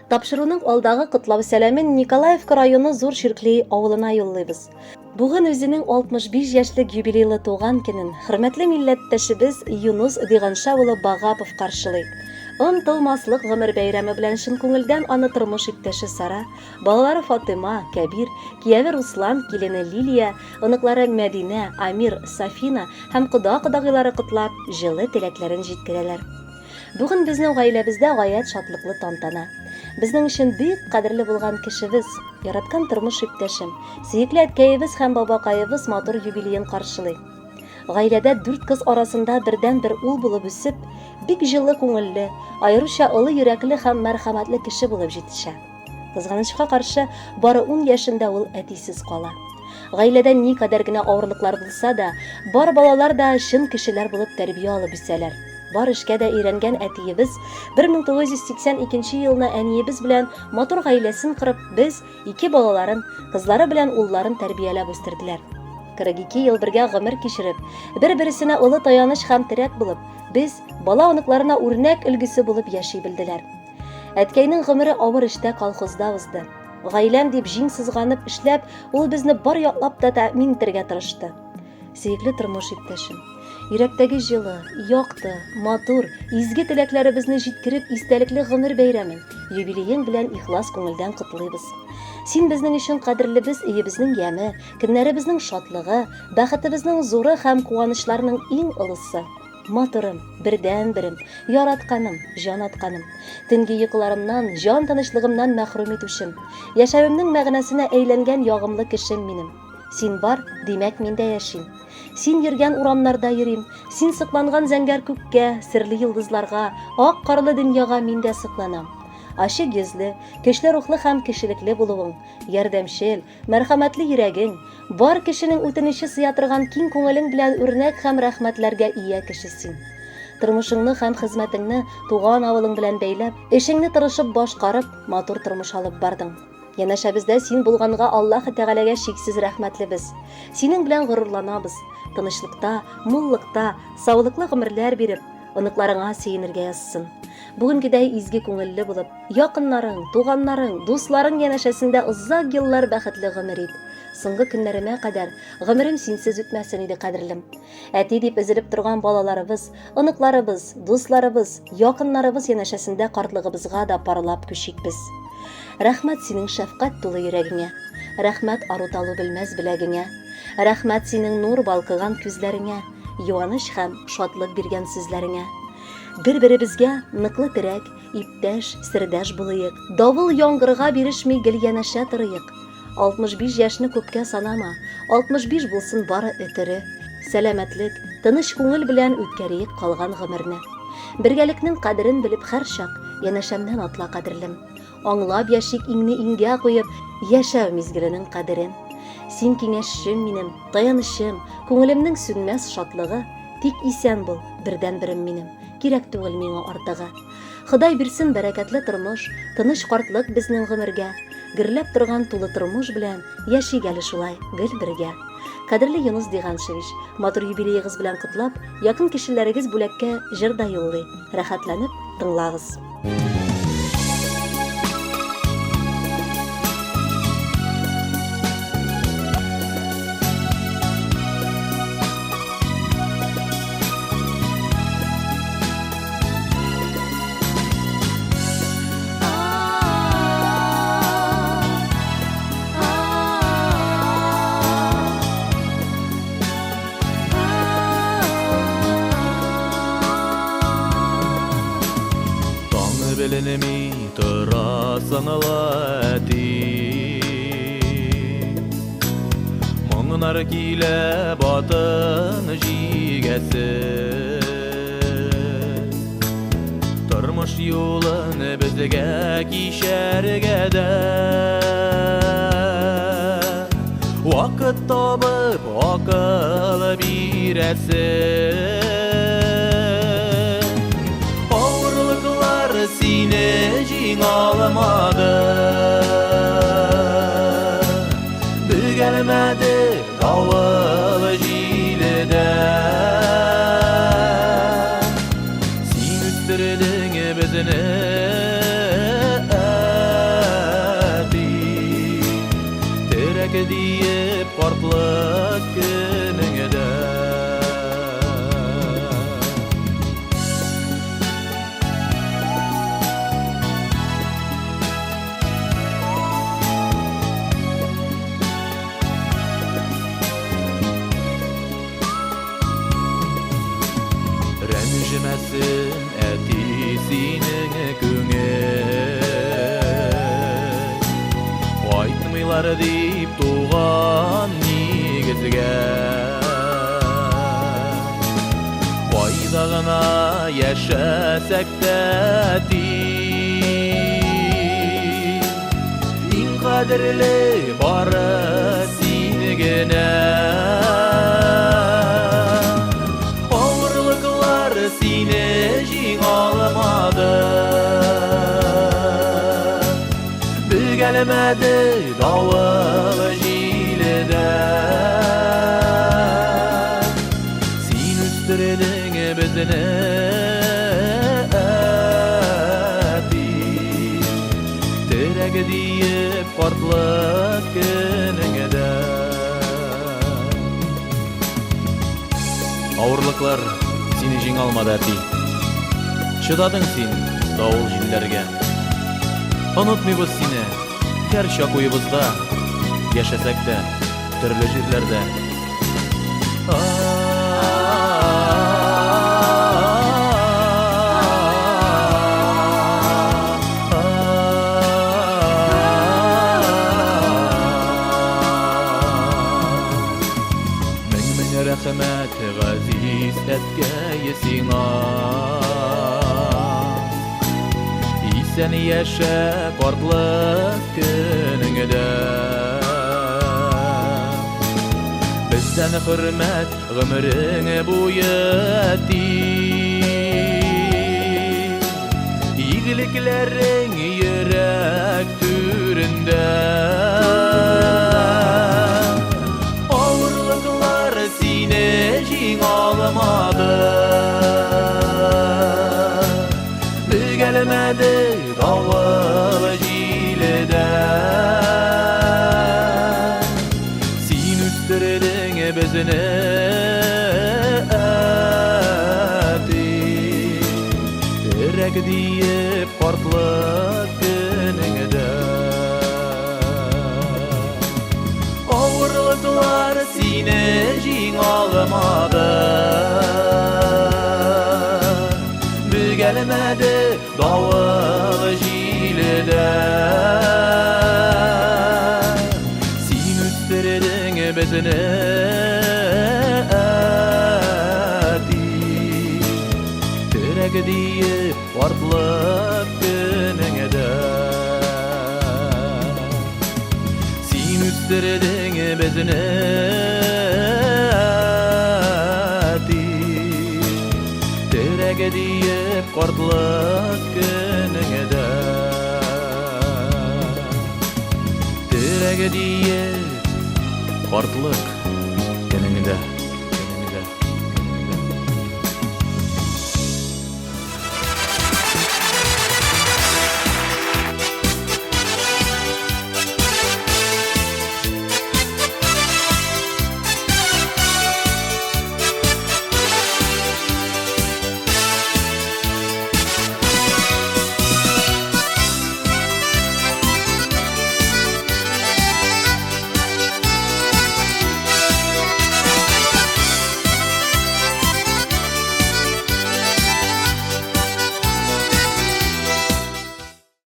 Тапшыруның алдагы котлау сәламен Николаевка районы Зур Ширклей авылына юллыйбыз. Бүген үзенең 65 яшьлек юбилейлы туган көнен хөрмәтле милләттәшебез Юнус Диганша улы Багапов каршылый. Онытылмаслык гомер бәйрәме белән чын күңелдән аны тормыш иптәше Сара, балалары Фатыма, Кәбир, кияве Руслан, килене Лилия, оныклары Мәдинә, Амир, Сафина һәм кода-кодагыйлары котлап, җылы теләкләрен җиткерәләр. Бүген безнең гаиләбездә гаять шатлыклы тантана. Безнең өчен бик кадерле булган кешебез, яраткан тормыш иптәшем, сөекле әткәебез һәм бабакаебыз матур юбилеен каршылый. Гаиләдә 4 кыз арасында бердән-бер ул булып үсеп, бик җылы күңелле, аеруча олы йөрәкле һәм мәрхәмәтле кеше булып җитешә. Кызганычка каршы, бары 10 яшендә ул әтисез кала. Гаиләдә никадәр генә авырлыклар булса да, бар балалар да чын кешеләр булып тәрбия алып үсәләр. Бар эшкә дә өйрәнгән әтиебез 1982 елны әниебез белән матур гаиләсен корып, без 2 балаларын, кызлары белән улларын тәрбияләп үстерделәр. 42 ел бергә гомер кичереп, бер-берсенә улы таяныч һәм терәк булып, без бала оныкларына үрнәк өлгесе булып яши белделәр. Әткәйнең гомере авыр эштә колхозда узды. Гаиләм дип җиң сызганып эшләп, ул безне бар яклап та тәэмин итәргә тырышты. Сөекле тормыш иптәшем, йөрәктәге җылы, якты, матур, изге теләкләребезне җиткереп истәлекле гомер бәйрәмен, юбилеең белән ихлас күңелдән котлыйбыз. Син безнең өчен кадерлебез, өебезнең яме, көннәребезнең шатлыгы, бәхетебезнең зуры һәм куанычларның иң олысы. Матурым, бердән-берем, яратканым, җан атканым, төнге йокыларымнан, җан тынычлыгымнан мәхрүм итүчем, яшәвемнең мәгънәсенә әйләнгән ягымлы кешем минем. Син бар, димәк мин дә яшим. Син йөргән урамнарда йөрим, син сыкланган зәңгәр күккә, серле йолдызларга, ак карлы дөньяга мин дә сыкланам. Ачык йөзле, көчле рухлы һәм кешелекле булуың, ярдәмчел, мәрхәмәтле йөрәгең, бар кешенең үтенече сыя торган киң күңелең белән үрнәк һәм рәхмәтләргә ия кеше син. Тормышыңны һәм хезмәтеңне туган авылың белән бәйләп, эшеңне тырышып башкарып, матур тормыш алып бардың. Янәшәбездә син булганга Аллаһ Тәгаләгә чиксез рәхмәтлебез. Синең белән горурланабыз. Тынычлыкта, муллыкта, саулыклы гомерләр биреп, оныкларыңа сөенергә язсын. Бүгенгедәй изге күңелле булып, якыннарың, туганнарың, дусларың янәшәсендә озак еллар бәхетле гомер ит. Соңгы көннәремә кадәр гомерем синсез үтмәсен иде кадерлем. Әти дип эзелеп торган балаларыбыз, оныкларыбыз, дусларыбыз, якыннарыбыз янәшәсендә картлыгыбызга да парлап күчикбез. Рәхмәт синең шәфкать тулы йөрәгеңә, рәхмәт аруталу белмәс беләгеңә, рәхмәт синең нур балкыган күзләреңә, юаныч һәм шатлык биргән сүзләреңә. Бер-беребезгә ныклы терәк, иптәш, сердәш булыйык. Давыл яңгырга бирешми гел янәшә торыйык. 65 яшьне күпкә санама, 65 булсын бары өтере. Сәламәтлек, тыныч күңел белән үткәрик калган гомерне. Бергәлекнең кадерен белеп һәр чак янәшәмнән атла кадерлем. Аңлап яшик иңне иңгә куеп, яшәү мизгеленең кадерен. Син киңәшчем минем, таянычым, күңелемнең сүнмәс шатлыгы, тик исән бул, бердән-берем минем, кирәк түгел миңа артыгы. Ходай бирсен бәрәкәтле тормыш, тыныч картлык безнең гомергә, гөрләп торган тулы тормыш белән яшик әле шулай гел бергә. Кадерле Юнус Диганшевич, матур юбилеегыз белән котлап, якын кешеләрегез бүләккә җыр да юллый. Рәхәтләнеп тыңлагыз. Беленеми торасың әти, моңнар килә батын җигәсе, тормыш юлын безгә кичәргә дә, вакыт табып акыл бирәсе. Sine җиңалмады, бөгәлмәде давыл җиледә. Син үстердең безне Аңлар deyip туған негізге Қойдағына яшәсәк тәти Иң қадірлі бары сені генә Ауырлықлар сені жиң алмады Gelmedi davul jilede Sin üstürdün bizini öpi Terek deyip kartlık gününgede Ağırlıklar seni jing almadı öpi Çıdadın sen davul jillerge Unutmayız seni Her şakuyubuzda yaşasak da türlü jirlerde Min rəhmət ғазиз әткәйі сиңа Sen yaşa kartlık gününgede Bizden hürmet gümrüne buyati İyiliklerin yürek türünde Ağırlıklar seni jing almadı Gelmedi davul jilede Sin üstürdün bizini öpi Terek deyip kartlık gününgede Ağırlıklar seni jing almadı Gelmedi davul jilede Sin üstürdün bizini öpi Terek deyip kartlık gününgede Sin üstürdün bizini öpi Terek deyip kartlık gününgede Terek deyip kartlık gününgede